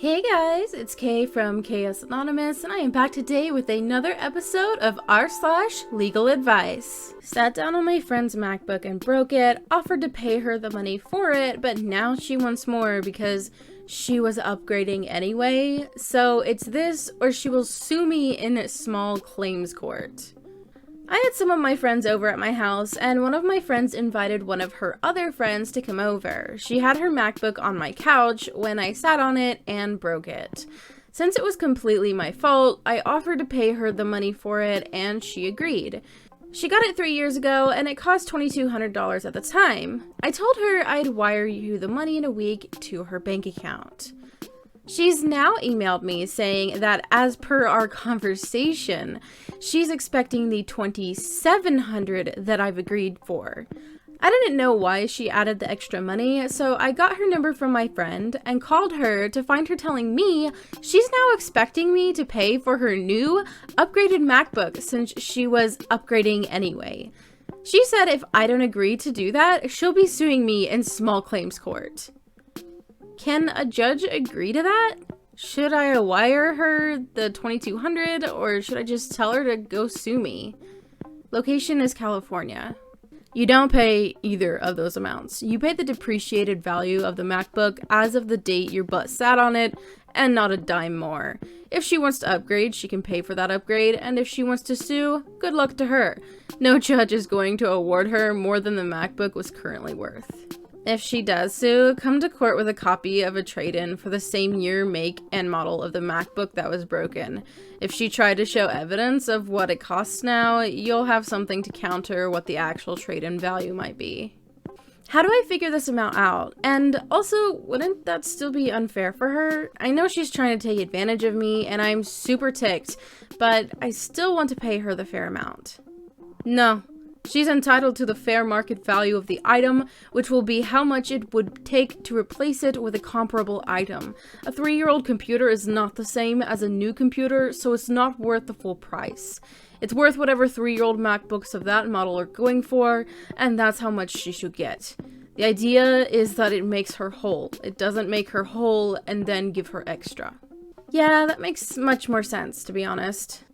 Hey guys, it's Kay from Chaos Anonymous, and I am back today with another episode of r/Legal Advice. Sat down on my friend's MacBook and broke it, offered to pay her the money for it, but now she wants more because she was upgrading anyway. So it's this or she will sue me in small claims court. I had some of my friends over at my house, and one of my friends invited one of her other friends to come over. She had her MacBook on my couch when I sat on it and broke it. Since it was completely my fault, I offered to pay her the money for it, and she agreed. She got it 3 years ago, and it cost $2,200 at the time. I told her I'd wire you the money in a week to her bank account. She's now emailed me saying that as per our conversation, she's expecting the $2,700 that I've agreed for. I didn't know why she added the extra money, so I got her number from my friend and called her to find her telling me she's now expecting me to pay for her new upgraded MacBook since she was upgrading anyway. She said if I don't agree to do that, she'll be suing me in small claims court. Can a judge agree to that? Should I wire her the $2,200 or should I just tell her to go sue me? Location is California. You don't pay either of those amounts. You pay the depreciated value of the MacBook as of the date your butt sat on it and not a dime more. If she wants to upgrade, she can pay for that upgrade, and if she wants to sue, good luck to her. No judge is going to award her more than the MacBook was currently worth. If she does sue, come to court with a copy of a trade-in for the same year, make, and model of the MacBook that was broken. If she tried to show evidence of what it costs now, you'll have something to counter what the actual trade-in value might be. How do I figure this amount out? And also, wouldn't that still be unfair for her? I know she's trying to take advantage of me, and I'm super ticked, but I still want to pay her the fair amount. No. She's entitled to the fair market value of the item, which will be how much it would take to replace it with a comparable item. A 3-year-old computer is not the same as a new computer, so it's not worth the full price. It's worth whatever 3-year-old MacBooks of that model are going for, and that's how much she should get. The idea is that it makes her whole. It doesn't make her whole and then give her extra. Yeah, that makes much more sense, to be honest.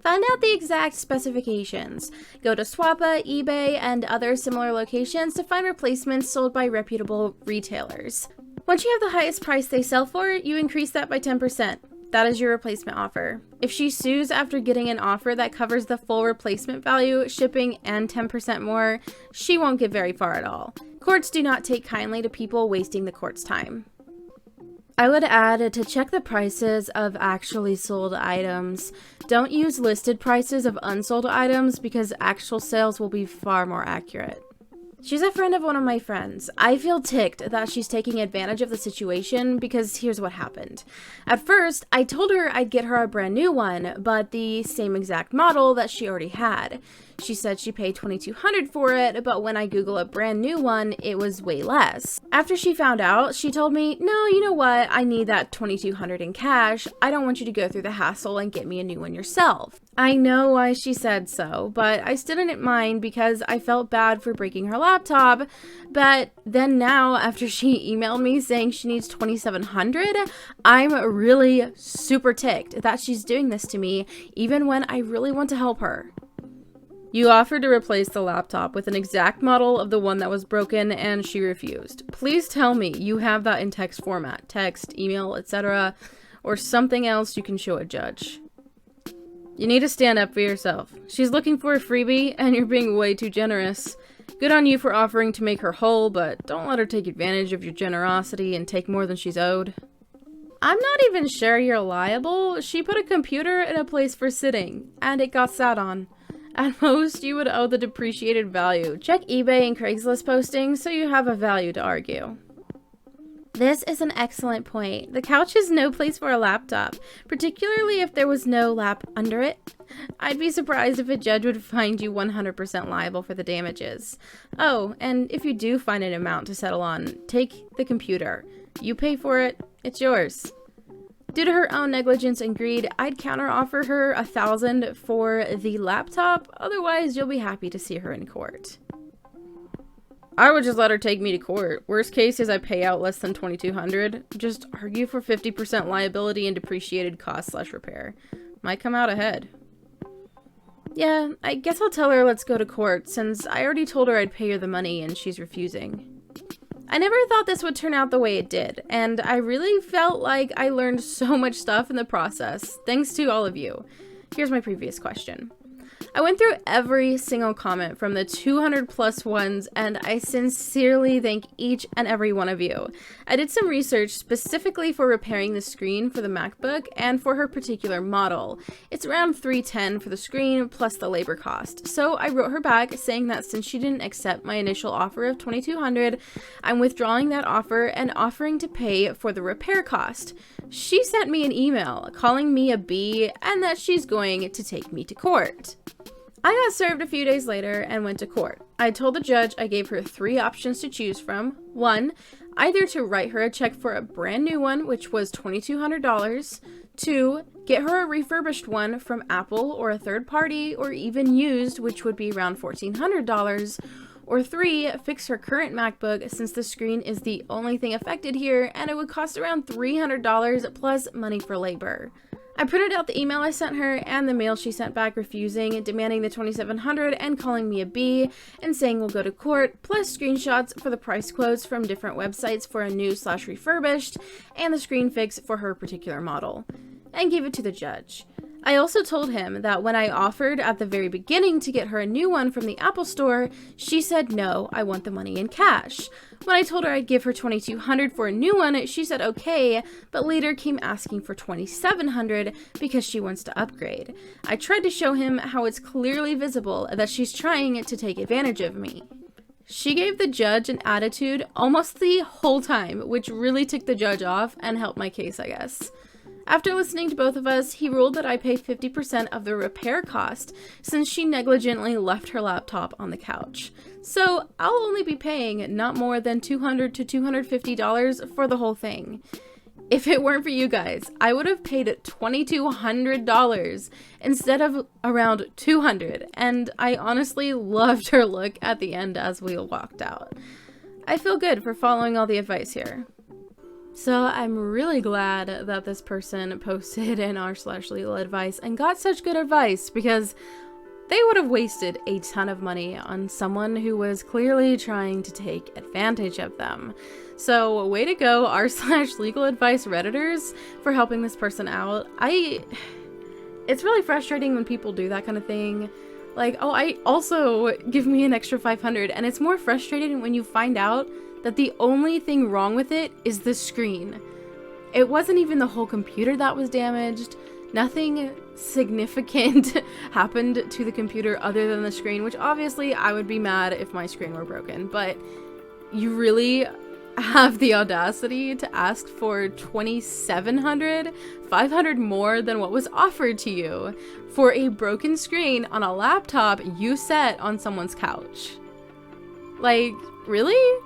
Find out the exact specifications. Go to Swappa, eBay, and other similar locations to find replacements sold by reputable retailers. Once you have the highest price they sell for, you increase that by 10%. That is your replacement offer. If she sues after getting an offer that covers the full replacement value, shipping, and 10% more, she won't get very far at all. Courts do not take kindly to people wasting the court's time. I would add to check the prices of actually sold items. Don't use listed prices of unsold items because actual sales will be far more accurate. She's a friend of one of my friends. I feel ticked that she's taking advantage of the situation because here's what happened. At first, I told her I'd get her a brand new one, but the same exact model that she already had. She said she paid $2,200 for it, but when I Google a brand new one, it was way less. After she found out, she told me, no, you know what, I need that $2,200 in cash. I don't want you to go through the hassle and get me a new one yourself. I know why she said so, but I still didn't mind because I felt bad for breaking her laptop. But then now, after she emailed me saying she needs $2,700, I'm really super ticked that she's doing this to me, even when I really want to help her. You offered to replace the laptop with an exact model of the one that was broken, and she refused. Please tell me you have that in text format, text, email, etc., or something else you can show a judge. You need to stand up for yourself. She's looking for a freebie, and you're being way too generous. Good on you for offering to make her whole, but don't let her take advantage of your generosity and take more than she's owed. I'm not even sure you're liable. She put a computer in a place for sitting, and it got sat on. At most, you would owe the depreciated value. Check eBay and Craigslist postings so you have a value to argue. This is an excellent point. The couch is no place for a laptop, particularly if there was no lap under it. I'd be surprised if a judge would find you 100% liable for the damages. Oh, and if you do find an amount to settle on, take the computer. You pay for it, it's yours. Due to her own negligence and greed, I'd counteroffer her $1,000 for the laptop. Otherwise, you'll be happy to see her in court. I would just let her take me to court. Worst case is I pay out less than $2,200. Just argue for 50% liability and depreciated cost/repair. Might come out ahead. Yeah, I guess I'll tell her let's go to court, since I already told her I'd pay her the money and she's refusing. I never thought this would turn out the way it did, and I really felt like I learned so much stuff in the process, thanks to all of you. Here's my previous question. I went through every single comment from the 200 plus ones, and I sincerely thank each and every one of you. I did some research specifically for repairing the screen for the MacBook and for her particular model. It's around $310 for the screen plus the labor cost. So I wrote her back saying that since she didn't accept my initial offer of $2,200, I'm withdrawing that offer and offering to pay for the repair cost. She sent me an email calling me a B and that she's going to take me to court. I got served a few days later and went to court. I told the judge I gave her 3 options to choose from. 1, either to write her a check for a brand new one, which was $2,200. 2, get her a refurbished one from Apple or a third party, or even used, which would be around $1,400. Or 3, fix her current MacBook since the screen is the only thing affected here and it would cost around $300 plus money for labor. I printed out the email I sent her and the mail she sent back refusing, demanding the $2,700 and calling me a B and saying we'll go to court, plus screenshots for the price quotes from different websites for a new/refurbished and the screen fix for her particular model, and gave it to the judge. I also told him that when I offered at the very beginning to get her a new one from the Apple Store, she said no, I want the money in cash. When I told her I'd give her $2,200 for a new one, she said okay, but later came asking for $2,700 because she wants to upgrade. I tried to show him how it's clearly visible that she's trying to take advantage of me. She gave the judge an attitude almost the whole time, which really ticked the judge off and helped my case, I guess. After listening to both of us, he ruled that I pay 50% of the repair cost since she negligently left her laptop on the couch. So I'll only be paying not more than $200 to $250 for the whole thing. If it weren't for you guys, I would have paid $2,200 instead of around $200, and I honestly loved her look at the end as we walked out. I feel good for following all the advice here. So I'm really glad that this person posted in r/legal advice and got such good advice, because they would have wasted a ton of money on someone who was clearly trying to take advantage of them. So way to go r/legal advice Redditors for helping this person out. It's really frustrating when people do that kind of thing. Like, oh, I also give me an extra $500, and it's more frustrating when you find out that the only thing wrong with it is the screen. It wasn't even the whole computer that was damaged. Nothing significant happened to the computer other than the screen, which obviously I would be mad if my screen were broken, but you really have the audacity to ask for $2,700, $500 more than what was offered to you for a broken screen on a laptop you set on someone's couch. Like, really?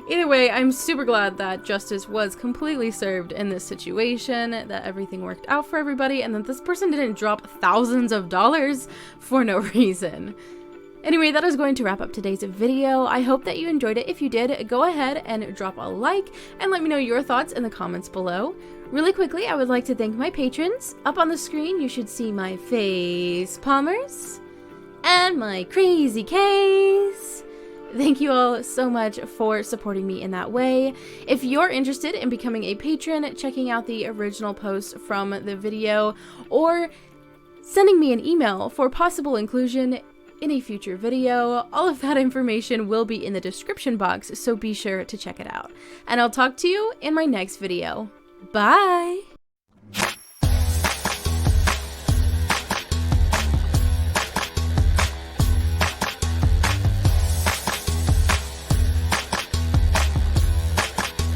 Either way, I'm super glad that justice was completely served in this situation, that everything worked out for everybody, and that this person didn't drop thousands of dollars for no reason. Anyway, that is going to wrap up today's video. I hope that you enjoyed it. If you did, go ahead and drop a like and let me know your thoughts in the comments below. Really quickly, I would like to thank my patrons. Up on the screen, you should see my face palmers and my crazy case. Thank you all so much for supporting me in that way. If you're interested in becoming a patron, checking out the original post from the video, or sending me an email for possible inclusion in a future video, all of that information will be in the description box, so be sure to check it out. And I'll talk to you in my next video. Bye!